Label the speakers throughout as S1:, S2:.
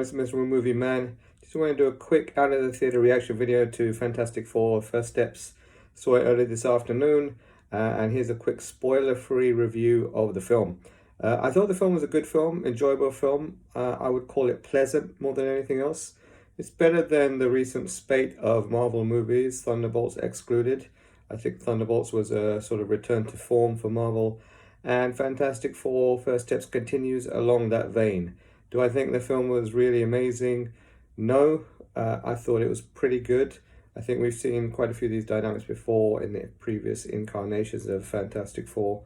S1: It's Mr. Movie Man. Just want to do a quick out of the theatre reaction video to Fantastic Four First Steps. Saw it earlier this afternoon, and here's a quick spoiler-free review of the film. I thought the film was a good film, enjoyable film. I would call it pleasant more than anything else. It's better than the recent spate of Marvel movies, Thunderbolts excluded. I think Thunderbolts was a sort of return to form for Marvel, and Fantastic Four First Steps continues along that vein. Do I think the film was really amazing? No, I thought it was pretty good. I think we've seen quite a few of these dynamics before in the previous incarnations of Fantastic Four.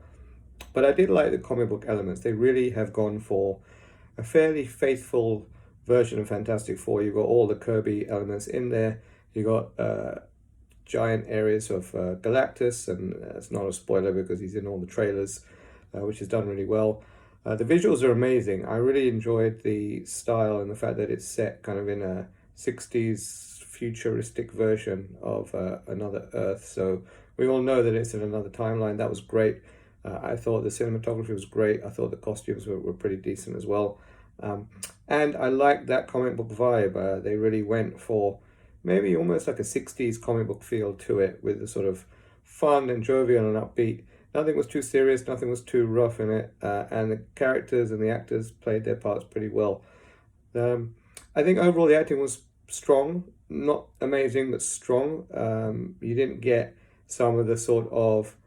S1: But I did like the comic book elements. They really have gone for a fairly faithful version of Fantastic Four. You've got all the Kirby elements in there. You got giant areas of Galactus, and it's not a spoiler because he's in all the trailers, which is done really well. The visuals are amazing. I really enjoyed the style and the fact that it's set kind of in a 60s futuristic version of another Earth. So we all know that it's in another timeline. That was great. I thought the cinematography was great. I thought the costumes were pretty decent as well. And I liked that comic book vibe. They really went for maybe almost like a 60s comic book feel to it, with the sort of fun and jovial and upbeat. Nothing was too serious, nothing was too rough in it, and the characters and the actors played their parts pretty well. I think overall the acting was strong, not amazing, but strong. You didn't get some of the sort of,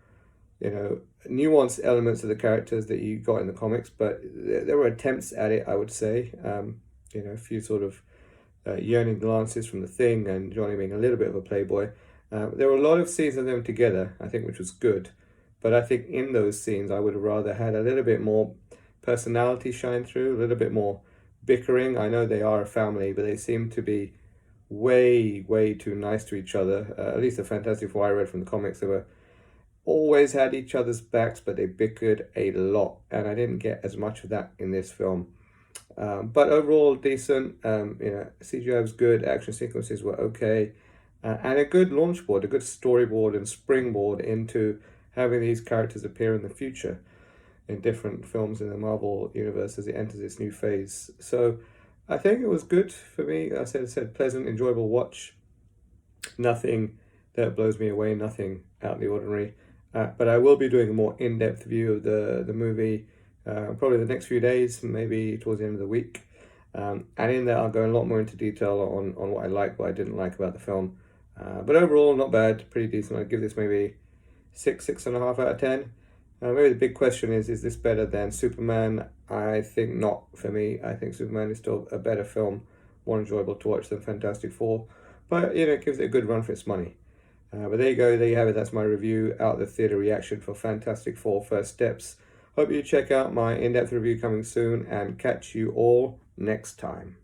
S1: nuanced elements of the characters that you got in the comics, but there were attempts at it, I would say. A few sort of yearning glances from the Thing and Johnny being a little bit of a playboy. There were a lot of scenes of them together, I think, which was good. But I think in those scenes, I would have rather had a little bit more personality shine through, a little bit more bickering. I know they are a family, but they seem to be way, way too nice to each other. At least the Fantastic Four I read from the comics, they were always had each other's backs, but they bickered a lot. And I didn't get as much of that in this film. But overall, decent. CGI was good. Action sequences were okay. And a good launch board, a good storyboard and springboard into having these characters appear in the future in different films in the Marvel universe as it enters its new phase. So I think it was good for me. I said pleasant, enjoyable watch. Nothing that blows me away, nothing out of the ordinary. But I will be doing a more in-depth view of the movie probably the next few days, maybe towards the end of the week. And in that, I'll go a lot more into detail on what I liked, what I didn't like about the film. But overall, not bad, pretty decent. I'd give this maybe 6.5 out of 10. Maybe the big question is this better than Superman? I think not for me. I think Superman is still a better film, more enjoyable to watch than Fantastic Four. But, it gives it a good run for its money. But there you go, there you have it. That's my review out of the theatre reaction for Fantastic Four First Steps. Hope you check out my in-depth review coming soon, and catch you all next time.